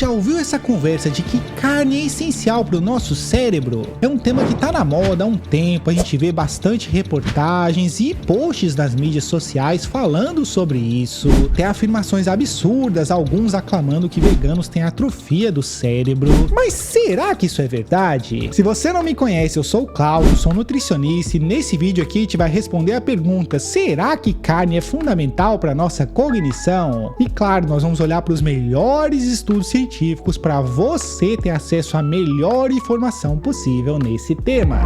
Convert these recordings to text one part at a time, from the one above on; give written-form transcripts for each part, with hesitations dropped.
já ouviu essa conversa de que carne é essencial para o nosso cérebro? É um tema que tá na moda há um tempo, a gente vê bastante reportagens e posts nas mídias sociais falando sobre isso. Tem afirmações absurdas, alguns aclamando que veganos têm atrofia do cérebro. Mas será que isso é verdade? Se você não me conhece, eu sou o Cláudio, sou nutricionista e nesse vídeo aqui a gente vai responder a pergunta: será que carne é fundamental para nossa cognição? E claro, nós vamos olhar para os melhores estudos científicos para você ter acesso à melhor informação possível nesse tema.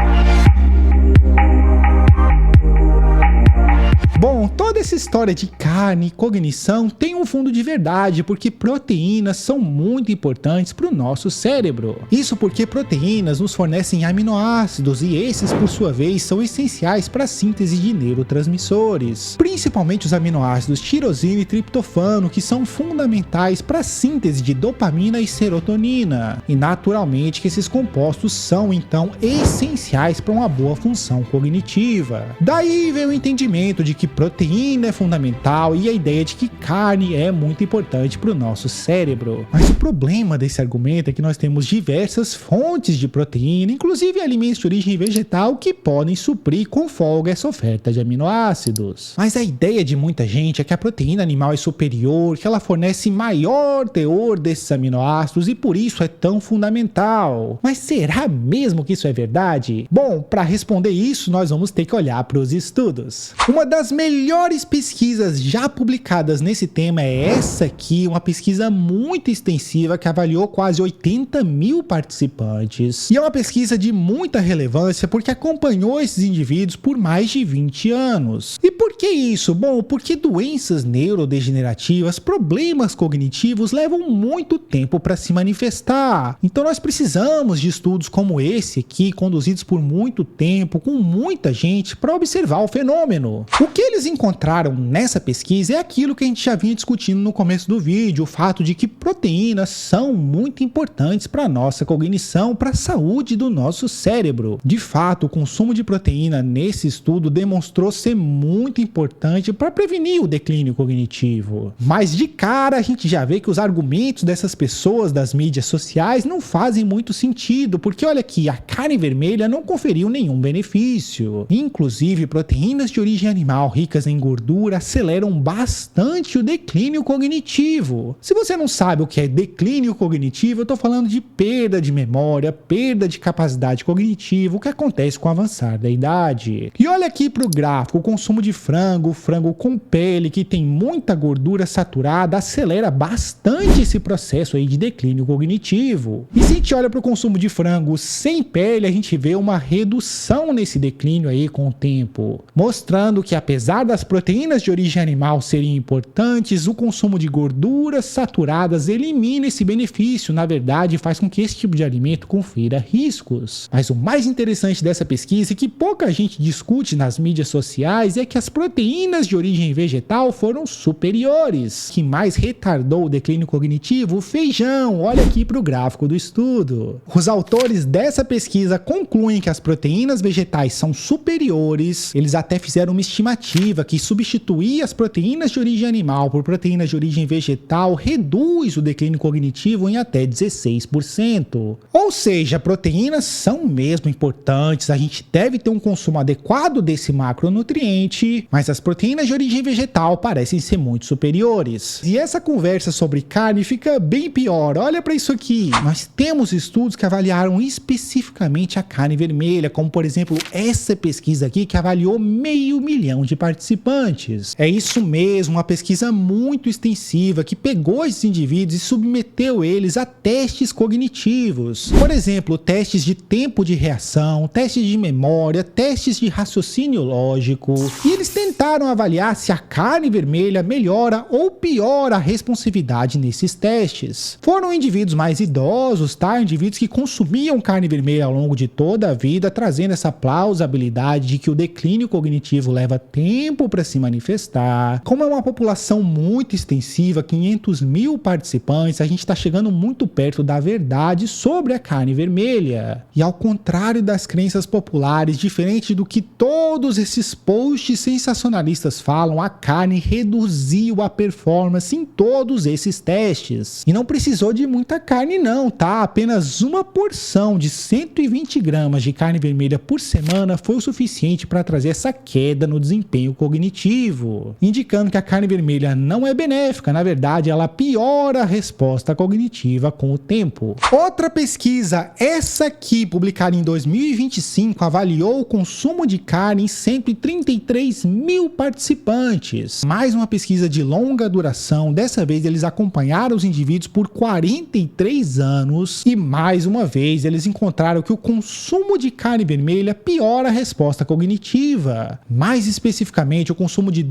Bom, toda essa história de carne e cognição tem um fundo de verdade, porque proteínas são muito importantes para o nosso cérebro. Isso porque proteínas nos fornecem aminoácidos e esses, por sua vez, são essenciais para a síntese de neurotransmissores, principalmente os aminoácidos tirosina e triptofano, que são fundamentais para a síntese de dopamina e serotonina. E naturalmente que esses compostos são, então, essenciais para uma boa função cognitiva. Daí vem o entendimento de que proteína é fundamental e a ideia de que carne é muito importante para o nosso cérebro. Mas o problema desse argumento é que nós temos diversas fontes de proteína, inclusive alimentos de origem vegetal, que podem suprir com folga essa oferta de aminoácidos. Mas a ideia de muita gente é que a proteína animal é superior, que ela fornece maior teor desses aminoácidos e por isso é tão fundamental. Mas será mesmo que isso é verdade? Bom, para responder isso, nós vamos ter que olhar para os estudos. Uma das melhores pesquisas já publicadas nesse tema é essa aqui, uma pesquisa muito extensiva que avaliou quase 80 mil participantes. E é uma pesquisa de muita relevância porque acompanhou esses indivíduos por mais de 20 anos. E por que isso? Bom, porque doenças neurodegenerativas, problemas cognitivos levam muito tempo para se manifestar. Então nós precisamos de estudos como esse aqui, conduzidos por muito tempo, com muita gente, para observar o fenômeno. O que eles encontraram nessa pesquisa é aquilo que a gente já vinha discutindo no começo do vídeo, o fato de que proteínas são muito importantes para a nossa cognição, para a saúde do nosso cérebro. De fato, o consumo de proteína nesse estudo demonstrou ser muito importante para prevenir o declínio cognitivo. Mas de cara a gente já vê que os argumentos dessas pessoas das mídias sociais não fazem muito sentido, porque olha aqui, a carne vermelha não conferiu nenhum benefício. Inclusive, proteínas de origem animal ricas em gordura aceleram bastante o declínio cognitivo. Se você não sabe o que é declínio cognitivo, eu estou falando de perda de memória, perda de capacidade cognitiva, o que acontece com o avançar da idade. E olha aqui para o gráfico, o consumo de frango com pele, que tem muita gordura saturada, acelera bastante esse processo aí de declínio cognitivo. E se a gente olha para o consumo de frango sem pele, a gente vê uma redução nesse declínio aí com o tempo, mostrando que apesar das proteínas de origem animal serem importantes, o consumo de gorduras saturadas elimina esse benefício, na verdade faz com que esse tipo de alimento confira riscos. Mas o mais interessante dessa pesquisa, e que pouca gente discute nas mídias sociais, é que as proteínas de origem vegetal foram superiores. O que mais retardou o declínio cognitivo? O feijão. Olha aqui para o gráfico do estudo. Os autores dessa pesquisa concluem que as proteínas vegetais são superiores. Eles até fizeram uma estimativa que substituir as proteínas de origem animal por proteínas de origem vegetal reduz o declínio cognitivo em até 16%. Ou seja, proteínas são mesmo importantes, a gente deve ter um consumo adequado desse macronutriente, mas as proteínas de origem vegetal parecem ser muito superiores. E essa conversa sobre carne fica bem pior. Olha para isso aqui. Nós temos estudos que avaliaram especificamente a carne vermelha, como por exemplo essa pesquisa aqui que avaliou 500 mil de participantes. É isso mesmo, uma pesquisa muito extensiva que pegou esses indivíduos e submeteu eles a testes cognitivos. Por exemplo, testes de tempo de reação, testes de memória, testes de raciocínio lógico. E eles tentaram avaliar se a carne vermelha melhora ou piora a responsividade nesses testes. Foram indivíduos mais idosos, tá? Indivíduos que consumiam carne vermelha ao longo de toda a vida, trazendo essa plausibilidade de que o declínio cognitivo leva tempo para se manifestar. Como é uma população muito extensiva, 500 mil participantes, a gente está chegando muito perto da verdade sobre a carne vermelha. E ao contrário das crenças populares, diferente do que todos esses posts sensacionalistas falam, a carne reduziu a performance em todos esses testes. E não precisou de muita carne não, tá? Apenas uma porção de 120 gramas de carne vermelha por semana foi o suficiente para trazer essa queda no desempenho cognitivo, indicando que a carne vermelha não é benéfica, na verdade ela piora a resposta cognitiva com o tempo. Outra pesquisa, essa aqui, publicada em 2025, avaliou o consumo de carne em 133 mil participantes. Mais uma pesquisa de longa duração, dessa vez eles acompanharam os indivíduos por 43 anos e mais uma vez eles encontraram que o consumo de carne vermelha piora a resposta cognitiva. Mais especificamente, o consumo de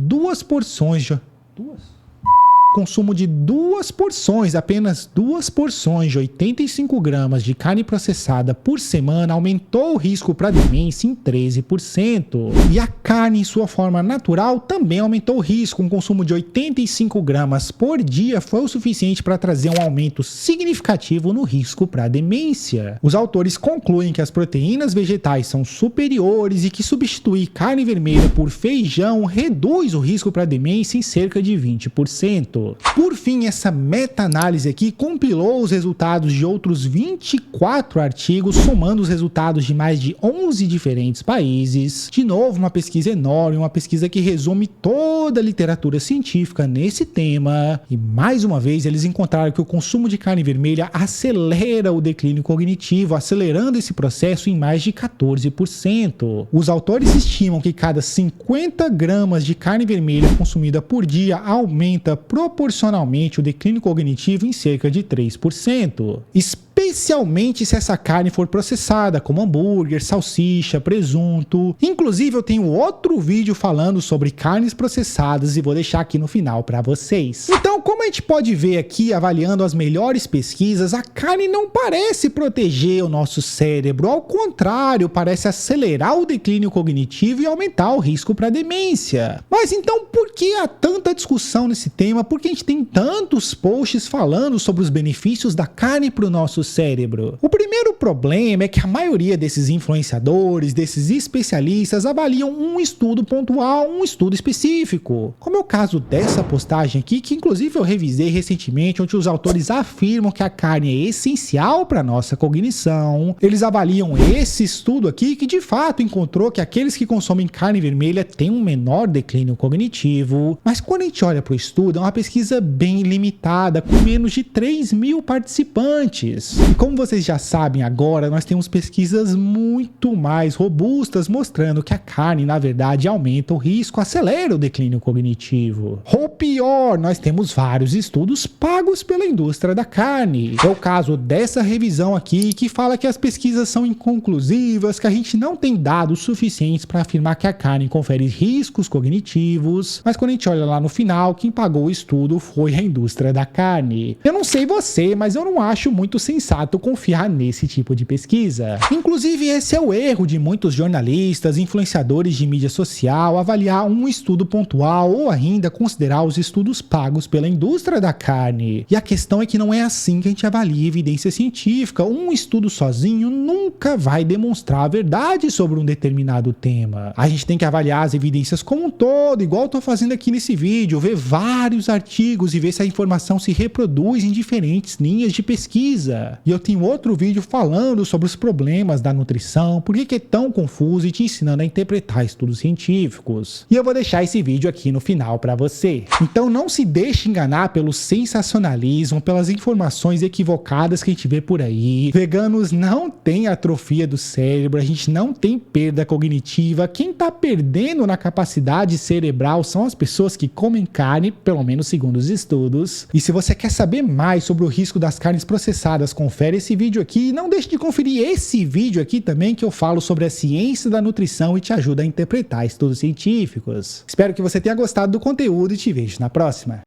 apenas duas porções de 85 gramas de carne processada por semana aumentou o risco para demência em 13%. E a carne em sua forma natural também aumentou o risco. Um consumo de 85 gramas por dia foi o suficiente para trazer um aumento significativo no risco para demência. Os autores concluem que as proteínas vegetais são superiores e que substituir carne vermelha por feijão reduz o risco para demência em cerca de 20%. Por fim, essa meta-análise aqui compilou os resultados de outros 24 artigos, somando os resultados de mais de 11 diferentes países. De novo, uma pesquisa enorme, uma pesquisa que resume toda a literatura científica nesse tema. E mais uma vez, eles encontraram que o consumo de carne vermelha acelera o declínio cognitivo, acelerando esse processo em mais de 14%. Os autores estimam que cada 50 gramas de carne vermelha consumida por dia aumenta proporcionalmente o declínio cognitivo em cerca de 3%. Especialmente se essa carne for processada, como hambúrguer, salsicha, presunto. Inclusive eu tenho outro vídeo falando sobre carnes processadas e vou deixar aqui no final para vocês. Então, como a gente pode ver aqui, avaliando as melhores pesquisas, a carne não parece proteger o nosso cérebro, ao contrário, parece acelerar o declínio cognitivo e aumentar o risco para demência. Mas então, por que há tanta discussão nesse tema? Por que a gente tem tantos posts falando sobre os benefícios da carne para o nosso cérebro? O primeiro problema é que a maioria desses influenciadores, desses especialistas, avaliam um estudo pontual, um estudo específico. Como é o caso dessa postagem aqui, que inclusive eu revisei recentemente, onde os autores afirmam que a carne é essencial para a nossa cognição. Eles avaliam esse estudo aqui, que de fato encontrou que aqueles que consomem carne vermelha têm um menor declínio cognitivo. Mas quando a gente olha para o estudo, é uma pesquisa bem limitada, com menos de 3 mil participantes. E como vocês já sabem agora, nós temos pesquisas muito mais robustas mostrando que a carne, na verdade, aumenta o risco, acelera o declínio cognitivo. Ou pior, nós temos vários estudos pagos pela indústria da carne. É o caso dessa revisão aqui, que fala que as pesquisas são inconclusivas, que a gente não tem dados suficientes para afirmar que a carne confere riscos cognitivos, mas quando a gente olha lá no final, quem pagou o estudo foi a indústria da carne. Eu não sei você, mas eu não acho muito sensato confiar nesse tipo de pesquisa. Inclusive, esse é o erro de muitos jornalistas, influenciadores de mídia social, avaliar um estudo pontual ou ainda considerar os estudos pagos pela indústria da carne. E a questão é que não é assim que a gente avalia evidência científica. Um estudo sozinho nunca vai demonstrar a verdade sobre um determinado tema. A gente tem que avaliar as evidências como um todo, igual eu tô fazendo aqui nesse vídeo, ver vários artigos e ver se a informação se reproduz em diferentes linhas de pesquisa. E eu tenho outro vídeo falando sobre os problemas da nutrição, por que é tão confuso e te ensinando a interpretar estudos científicos. E eu vou deixar esse vídeo aqui no final para você. Então não se deixe enganar pelo sensacionalismo, pelas informações equivocadas que a gente vê por aí. Veganos não têm atrofia do cérebro, a gente não tem perda cognitiva. Quem tá perdendo na capacidade cerebral são as pessoas que comem carne, pelo menos segundo os estudos. E se você quer saber mais sobre o risco das carnes processadas, confere esse vídeo aqui e não deixe de conferir esse vídeo aqui também, que eu falo sobre a ciência da nutrição e te ajuda a interpretar estudos científicos. Espero que você tenha gostado do conteúdo e te vejo na próxima.